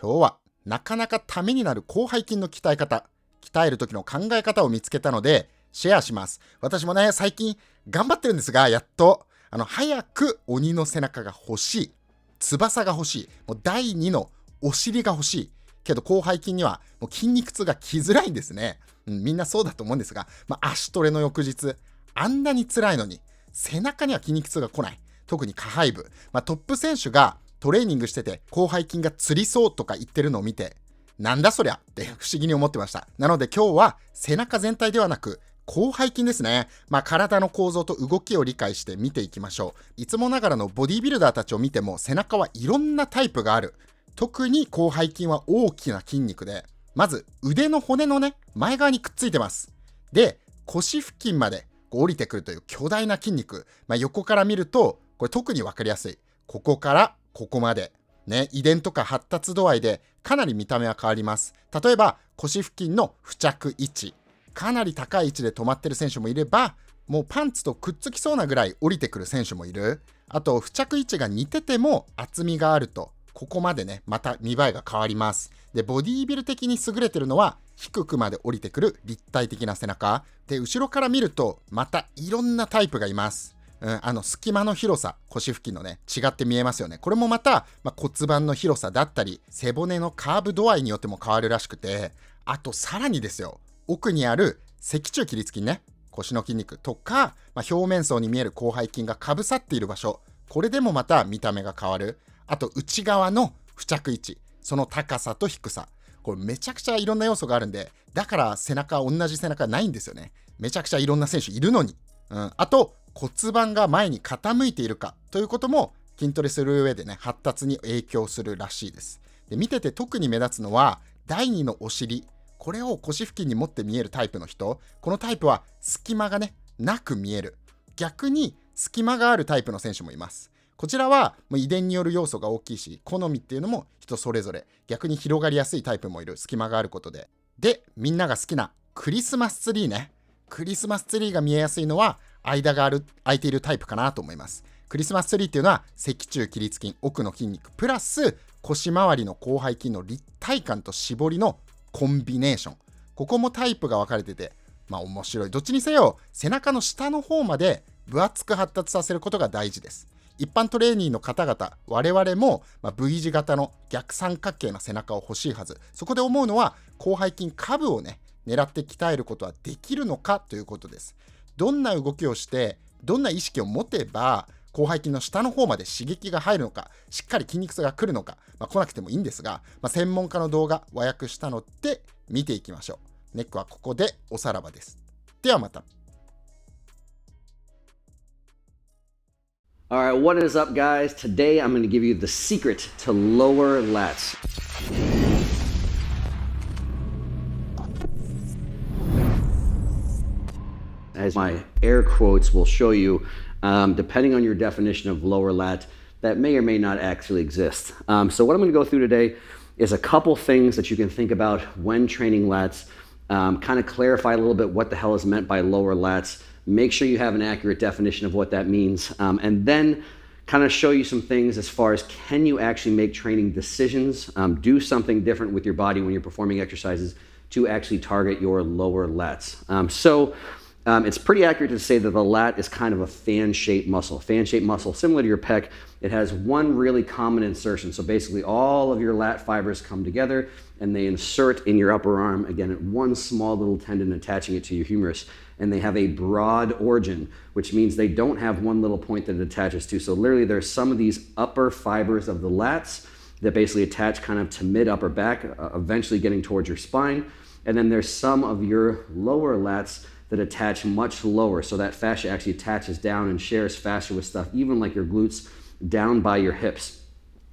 今日はなかなかためになる広背筋の鍛え方、鍛える時の考え方を見つけたのでシェアします。私もね、最近頑張ってるんですが、やっと早く鬼の背中が欲しい、翼が欲しい、もう第2のお尻が欲しいけど、広背筋にはもう筋肉痛が来づらいんですね。みんなそうだと思うんですが、足トレの翌日あんなに辛いのに背中には筋肉痛が来ない。特に下背部、トップ選手がトレーニングしてて広背筋がつりそうとか言ってるのを見て、なんだそりゃって不思議に思ってました。なので今日は背中全体ではなく広背筋ですね。体の構造と動きを理解して見ていきましょう。いつもながらのボディービルダーたちを見ても背中はいろんなタイプがある。特に広背筋は大きな筋肉で、まず腕の骨のね、前側にくっついてます。で、腰付近まで降りてくるという巨大な筋肉。横から見るとこれ特に分かりやすい。ここからここまでね、遺伝とか発達度合いでかなり見た目は変わります。例えば腰付近の付着位置、かなり高い位置で止まってる選手もいれば、もうパンツとくっつきそうなぐらい降りてくる選手もいる。あと付着位置が似てても厚みがあると、ここまでね、また見栄えが変わります。で、ボディービル的に優れてるのは低くまで降りてくる立体的な背中で、後ろから見るとまたいろんなタイプがいます。隙間の広さ、腰付近のね、違って見えますよね。これもまた、骨盤の広さだったり背骨のカーブ度合いによっても変わるらしくて、あとさらにですよ、奥にある脊柱起立筋ね、腰の筋肉とか、表面層に見える広背筋がかぶさっている場所、これでもまた見た目が変わる。あと内側の付着位置、その高さと低さ、これめちゃくちゃいろんな要素があるんで、だから同じ背中ないんですよね。めちゃくちゃいろんな選手いるのに。あと骨盤が前に傾いているかということも筋トレする上でね、発達に影響するらしいです。で、見てて特に目立つのは第2のお尻、これを腰付近に持って見えるタイプの人。このタイプは隙間がね、なく見える。逆に隙間があるタイプの選手もいます。こちらはもう遺伝による要素が大きいし、好みっていうのも人それぞれ。逆に広がりやすいタイプもいる。隙間があることで。で、みんなが好きなクリスマスツリーね。クリスマスツリーが見えやすいのは間が空いているタイプかなと思います。クリスマスツリーっていうのは脊柱起立筋、奥の筋肉プラス腰回りの広背筋の立体感と絞りのコンビネーション。ここもタイプが分かれてて、面白い。どっちにせよ背中の下の方まで分厚く発達させることが大事です。一般トレーニーの方々、我々も V 字型の逆三角形な背中を欲しいはず。そこで思うのは広背筋下部をね、狙って鍛えることはできるのかということです。どんな動きをしてどんな意識を持てば広背筋の下の方まで刺激が入るのか、しっかり筋肉痛が来るのか、来なくてもいいんですが、専門家の動画和訳したので見ていきましょう。ネックはここでおさらばです。ではまた。All right, what is up, guys? Today I'm going to give you the secret to lower lats. As my air quotes will show you, depending on your definition of lower lat, that may or may not actually exist. So what I'm going to go through today is a couple things that you can think about when training lats, kind of clarify a little bit what the hell is meant by lower lats, make sure you have an accurate definition of what that means, and then kind of show you some things as far as can you actually make training decisions, do something different with your body when you're performing exercises to actually target your lower lats. It's pretty accurate to say that the lat is kind of a fan-shaped muscle. Fan-shaped muscle, similar to your pec, it has one really common insertion. So basically all of your lat fibers come together and they insert in your upper arm, again, at one small little tendon attaching it to your humerus. And they have a broad origin, which means they don't have one little point that it attaches to. So literally there's some of these upper fibers of the lats that basically attach kind of to mid-upper back, eventually getting towards your spine. And then there's some of your lower lats that attach much lower. So that fascia actually attaches down and shares faster with stuff, even like your glutes down by your hips.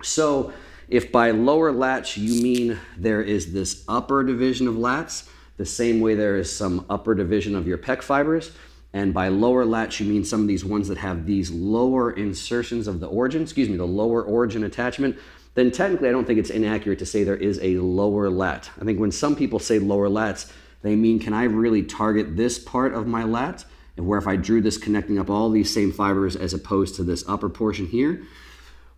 So if by lower lats you mean there is this upper division of lats, the same way there is some upper division of your pec fibers, and by lower lats you mean some of these ones that have these lower insertions of the origin, the lower origin attachment, then technically I don't think it's inaccurate to say there is a lower lat. I think when some people say lower lats, they mean, can I really target this part of my lat? And where if I drew this connecting up all these same fibers as opposed to this upper portion here,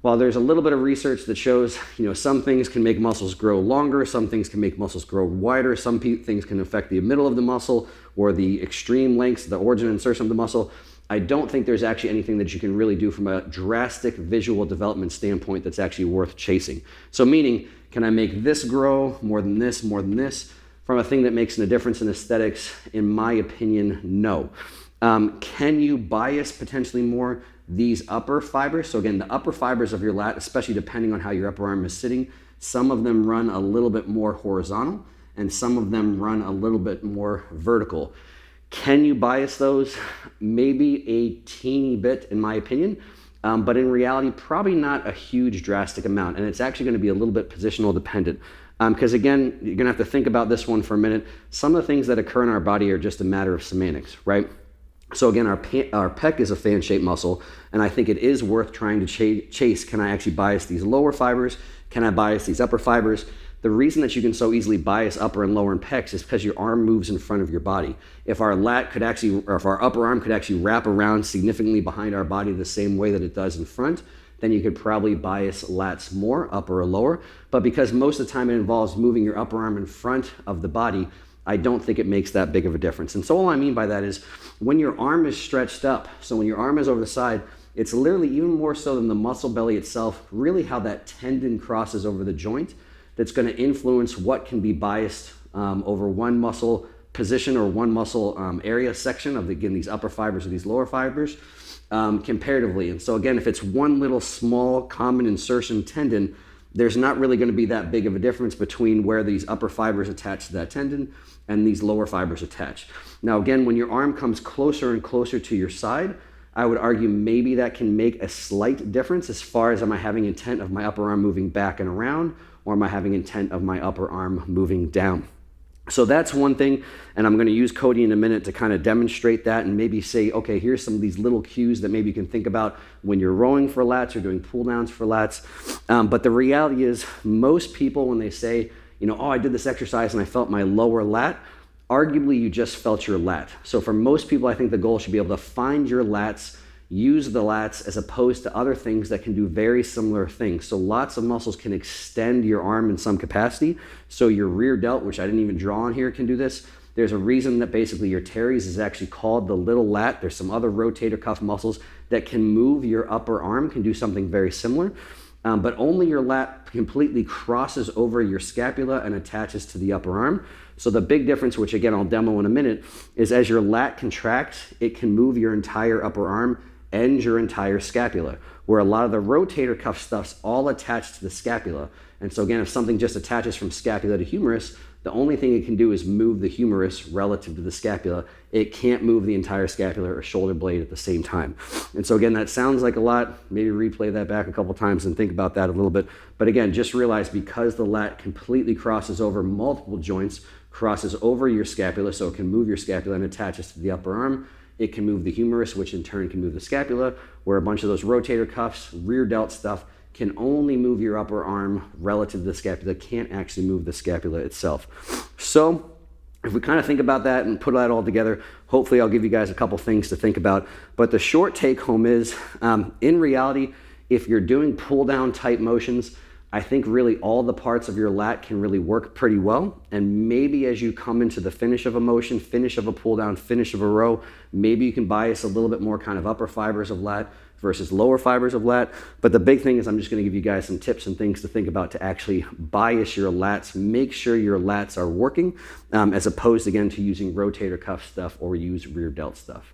while there's a little bit of research that shows, some things can make muscles grow longer, some things can make muscles grow wider, some things can affect the middle of the muscle or the extreme lengths, the origin and insertion of the muscle, I don't think there's actually anything that you can really do from a drastic visual development standpoint that's actually worth chasing. So meaning, can I make this grow more than this, more than this? From a thing that makes a difference in aesthetics, in my opinion, no. Can you bias potentially more these upper fibers? So again, the upper fibers of your lat, especially depending on how your upper arm is sitting, some of them run a little bit more horizontal and some of them run a little bit more vertical. Can you bias those? Maybe a teeny bit, in my opinion, but in reality, probably not a huge drastic amount. And it's actually going to be a little bit positional dependent. Because again, you're going to have to think about this one for a minute. Some of the things that occur in our body are just a matter of semantics, right? So again, our pec is a fan-shaped muscle, and I think it is worth trying to chase. Can I actually bias these lower fibers? Can I bias these upper fibers? The reason that you can so easily bias upper and lower and pecs is because your arm moves in front of your body. If our if our upper arm could actually wrap around significantly behind our body the same way that it does in front, then you could probably bias lats more, upper or lower. But because most of the time it involves moving your upper arm in front of the body, I don't think it makes that big of a difference. And so all I mean by that is when your arm is stretched up, so when your arm is over the side, it's literally even more so than the muscle belly itself, really how that tendon crosses over the joint that's going to influence what can be biased over one muscle position or one muscle area section of, again, these upper fibers or these lower fibers comparatively. And so again, if it's one little small common insertion tendon, there's not really going to be that big of a difference between where these upper fibers attach to that tendon and these lower fibers attach. Now again, when your arm comes closer and closer to your side, I would argue maybe that can make a slight difference as far as am I having intent of my upper arm moving back and around, or am I having intent of my upper arm moving down? So that's one thing, and I'm going to use Cody in a minute to kind of demonstrate that and maybe say, okay, here's some of these little cues that maybe you can think about when you're rowing for lats or doing pull downs for lats. But the reality is most people, when they say, oh, I did this exercise and I felt my lower lat, arguably you just felt your lat. So for most people, I think the goal should be able to find your lats, use the lats as opposed to other things that can do very similar things. So lots of muscles can extend your arm in some capacity. So your rear delt, which I didn't even draw on here, can do this. There's a reason that basically your teres is actually called the little lat. There's some other rotator cuff muscles that can move your upper arm, can do something very similar. But only your lat completely crosses over your scapula and attaches to the upper arm. So the big difference, which again I'll demo in a minute, is as your lat contracts, it can move your entire upper arm and your entire scapula, where a lot of the rotator cuff stuff's all attached to the scapula. And so again, if something just attaches from scapula to humerus, the only thing it can do is move the humerus relative to the scapula. It can't move the entire scapula or shoulder blade at the same time. And so again, that sounds like a lot. Maybe replay that back a couple times and think about that a little bit. But again, just realize because the lat completely crosses over multiple joints, crosses over your scapula, so it can move your scapula and attaches to the upper arm, it can move the humerus, which in turn can move the scapula, where a bunch of those rotator cuffs, rear delt stuff, can only move your upper arm relative to the scapula, can't actually move the scapula itself. So if we kind of think about that and put that all together, hopefully I'll give you guys a couple things to think about. But the short take home is, in reality, if you're doing pull down type motions, I think really all the parts of your lat can really work pretty well. And maybe as you come into the finish of a motion, finish of a pull down, finish of a row, maybe you can bias a little bit more kind of upper fibers of lat versus lower fibers of lat. But the big thing is I'm just going to give you guys some tips and things to think about to actually bias your lats, make sure your lats are working, as opposed again to using rotator cuff stuff or use rear delt stuff.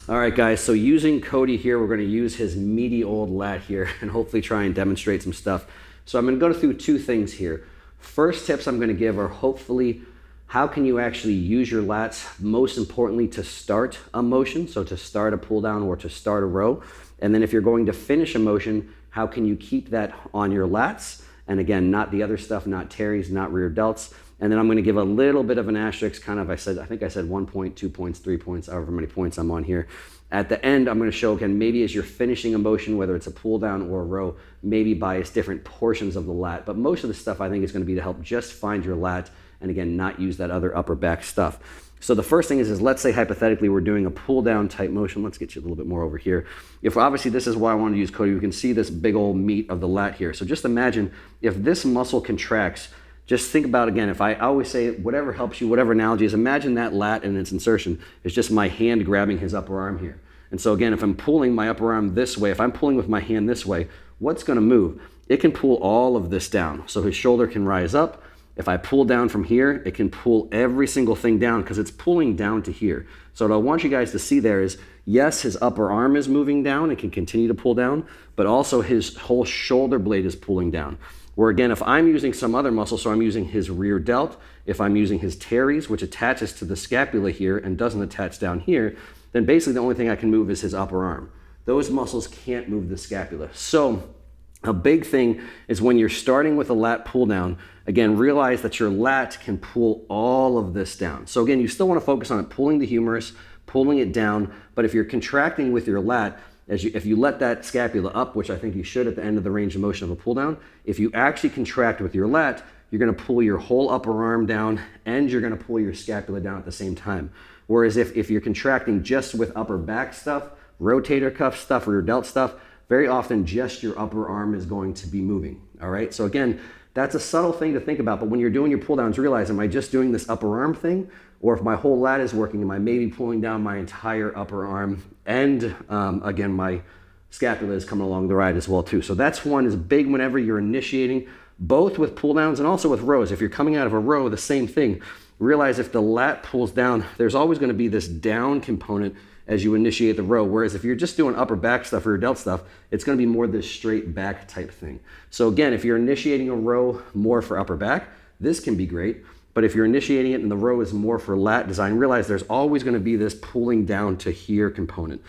All right, guys, so using Cody here, we're going to use his meaty old lat here and hopefully try and demonstrate some stuff. So I'm going to go through two things here. First tips I'm going to give are hopefully how can you actually use your lats, most importantly to start a motion, so to start a pull down or to start a row. And then if you're going to finish a motion, how can you keep that on your lats? And again, not the other stuff, not teres, not rear delts. And then I'm going to give a little bit of an asterisk, kind of, I think I said 1 point, 2 points, 3 points, however many points I'm on here, At the end, I'm going to show, again, maybe as you're finishing a motion, whether it's a pull down or a row, maybe bias different portions of the lat. But most of the stuff I think is going to be to help just find your lat and, again, not use that other upper back stuff. So the first thing is let's say hypothetically we're doing a pull down type motion. Let's get you a little bit more over here. If obviously this is why I wanted to use Cody, we can see this big old meat of the lat here. So just imagine if this muscle contracts, just think about, again, if I always say whatever helps you, whatever analogy is, imagine that lat and its insertion is just my hand grabbing his upper arm here. And so again, if I'm pulling my upper arm this way, if I'm pulling with my hand this way, what's going to move? It can pull all of this down. So his shoulder can rise up. If I pull down from here, it can pull every single thing down because it's pulling down to here. So what I want you guys to see there is, yes, his upper arm is moving down and can continue to pull down, but also his whole shoulder blade is pulling down. Where again, if I'm using some other muscle, so I'm using his rear delt, if I'm using his teres, which attaches to the scapula here and doesn't attach down here, then basically the only thing I can move is his upper arm. Those muscles can't move the scapula. So a big thing is when you're starting with a lat pull down, again, realize that your lat can pull all of this down. So again, you still want to focus on it, pulling the humerus, pulling it down, but if you're contracting with your lat, if you let that scapula up, which I think you should at the end of the range of motion of a pull down, if you actually contract with your lat, you're going to pull your whole upper arm down and you're going to pull your scapula down at the same time. Whereas if you're contracting just with upper back stuff, rotator cuff stuff, or your delt stuff, very often just your upper arm is going to be moving. All right. So again, that's a subtle thing to think about. But when you're doing your pull downs, realize, am I just doing this upper arm thing? Or if my whole lat is working, am I maybe pulling down my entire upper arm? And again, my scapula is coming along the ride as well too. So that's one is big whenever you're initiating, both with pull downs and also with rows. If you're coming out of a row, the same thing. Realize if the lat pulls down, there's always going to be this down component as you initiate the row. Whereas if you're just doing upper back stuff or your delt stuff, it's going to be more this straight back type thing. So again, if you're initiating a row more for upper back, this can be great. But if you're initiating it and the row is more for lat design, realize there's always going to be this pulling down to here component.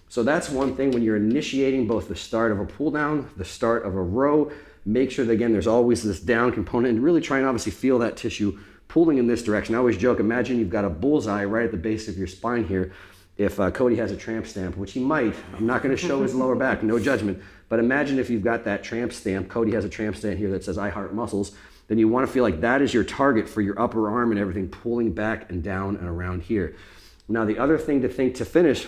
So that's one thing when you're initiating both the start of a pull down, the start of a row, make sure that again, there's always this down component and really try and obviously feel that tissue pulling in this direction. I always joke, imagine you've got a bullseye right at the base of your spine here. If Cody has a tramp stamp, which he might, I'm not going to show his lower back, no judgment, but imagine if you've got that tramp stamp, Cody has a tramp stamp here that says I heart muscles, then you want to feel like that is your target for your upper arm and everything pulling back and down and around here. Now the other thing to think to finish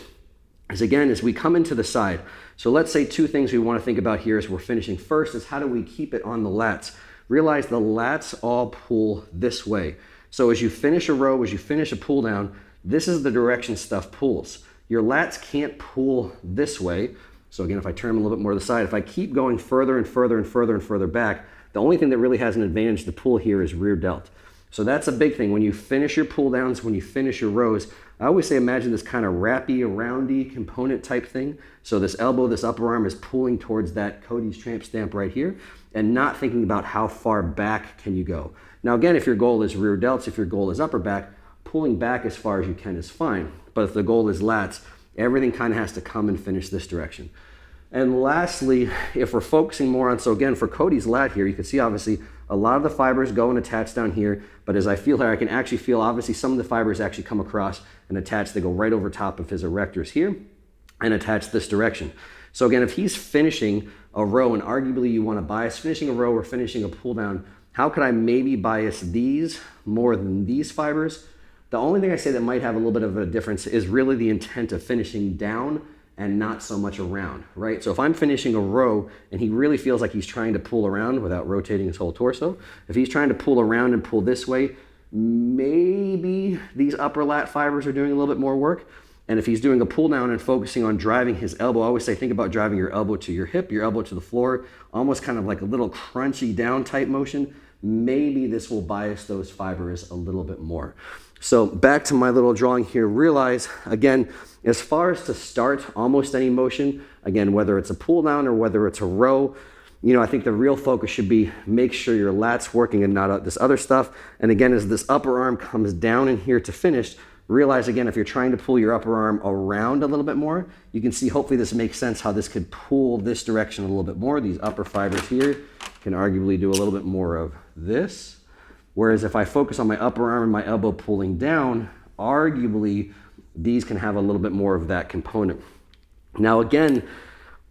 is again, as we come into the side, so let's say two things we want to think about here as we're finishing. First is how do we keep it on the lats? Realize the lats all pull this way. So as you finish a row, as you finish a pull down, this is the direction stuff pulls. Your lats can't pull this way. So again, if I turn them a little bit more to the side, if I keep going further and further and further and further back, the only thing that really has an advantage to pull here is rear delt. So that's a big thing. When you finish your pull downs, when you finish your rows, I always say imagine this kind of wrappy, roundy component type thing. So this elbow, this upper arm is pulling towards that Cody's tramp stamp right here and not thinking about how far back can you go. Now again, if your goal is rear delts, if your goal is upper back, pulling back as far as you can is fine. But if the goal is lats, everything kind of has to come and finish this direction. And lastly, if we're focusing more on, so again, for Cody's lat here, you can see obviously a lot of the fibers go and attach down here, but as I feel here, I can actually feel obviously some of the fibers actually come across and attach, they go right over top of his erectors here and attach this direction. So again, if he's finishing a row and arguably you want to bias finishing a row or finishing a pull down, how could I maybe bias these more than these fibers? The only thing I say that might have a little bit of a difference is really the intent of finishing down and not so much around, right? So if I'm finishing a row and he really feels like he's trying to pull around without rotating his whole torso, if he's trying to pull around and pull this way, maybe these upper lat fibers are doing a little bit more work. And if he's doing a pull down and focusing on driving his elbow, I always say think about driving your elbow to your hip, your elbow to the floor, almost kind of like a little crunchy down type motion. Maybe this will bias those fibers a little bit more. So back to my little drawing here, realize again, as far as to start almost any motion, again, whether it's a pull down or whether it's a row, you know, I think the real focus should be make sure your lat's working and not this other stuff. And again, as this upper arm comes down in here to finish, realize again, if you're trying to pull your upper arm around a little bit more, you can see, hopefully this makes sense how this could pull this direction a little bit more. These upper fibers here can arguably do a little bit more of this. Whereas if I focus on my upper arm and my elbow pulling down, arguably these can have a little bit more of that component. Now again,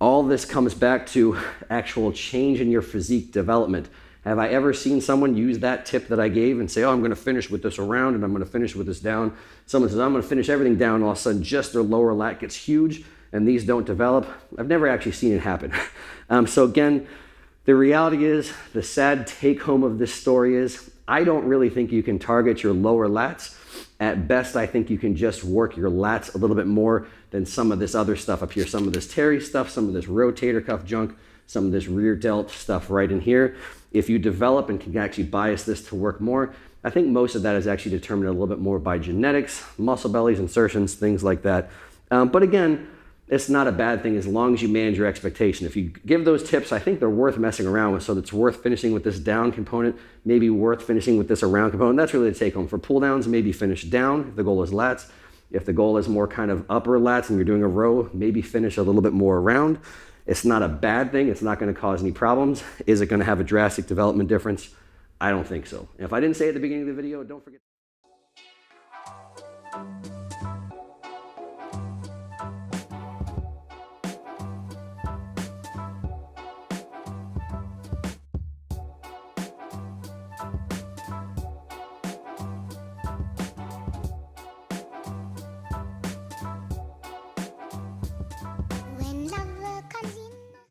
all this comes back to actual change in your physique development. Have I ever seen someone use that tip that I gave and say, oh, I'm going to finish with this around and I'm going to finish with this down? Someone says, I'm going to finish everything down, and all of a sudden just their lower lat gets huge and these don't develop. I've never actually seen it happen. So again, the reality is, the sad take home of this story is, I don't really think you can target your lower lats. At best, I think you can just work your lats a little bit more than some of this other stuff up here, some of this Terry stuff, some of this rotator cuff junk, some of this rear delt stuff right in here. If you develop and can actually bias this to work more, I think most of that is actually determined a little bit more by genetics, muscle bellies, insertions, things like that. But again, it's not a bad thing as long as you manage your expectation. If you give those tips, I think they're worth messing around with. So it's worth finishing with this down component, maybe worth finishing with this around component. That's really the take home. For pull downs, maybe finish down if the goal is lats. If the goal is more kind of upper lats and you're doing a row, maybe finish a little bit more around. It's not a bad thing. It's not going to cause any problems. Is it going to have a drastic development difference? I don't think so. And if I didn't say it at the beginning of the video, don't forget.